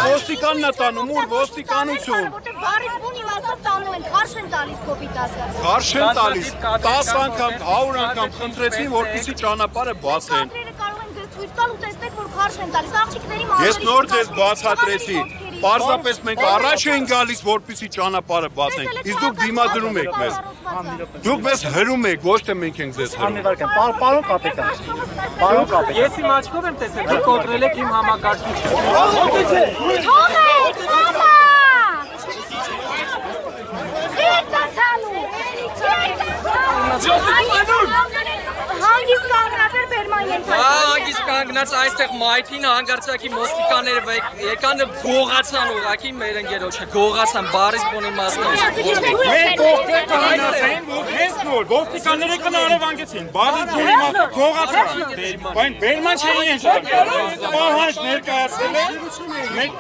Ոստիկանն է տանում, ուր ոստիկանություն։ Բարից բուն իմաստով տանում են, խարշ են տալիս կոպիտ ասած։ Խարշ են տալիս, 10 անգամ, 100 անգամ խնդրեցին, որպեսզի ճանապարհը բացեն։ Կարող են ցույց տալ ու տեսնել, որ խարշ են տալիս, աղջիկների Ես նոր ձեզ բացատրեցի, պարզապես մենք առաջ էին գալիս, որպեսզի ճանապարհը բացենք, իսկ դուք դիմադրում եք մեզ։ Դուք մեզ հրում եք, ոչ թե մենք ենք ձեզ հրում։ Պարոն կապիտան, ես իմ աչքով եմ տեսել, դուք կոտրել եք իմ համակարգիչը։ Հանգիստ կանգնած էր բերման ենթարկել։ Հանգիստ կանգնած այստեղ մայթին հանգարցակի ոստիկանները եկան գողացան ուղղակի մեր ընկերոջը, գողացան բարից բունի մասնով։ Մեր կողքեր կհանացային, որ հենց նոր ոստիկանները կնարևանգեցին, բարից բունի մասնով գողացան։ Բայց բերման չէին ենթարկել։ Պահանջ ներկայացրել են, մենք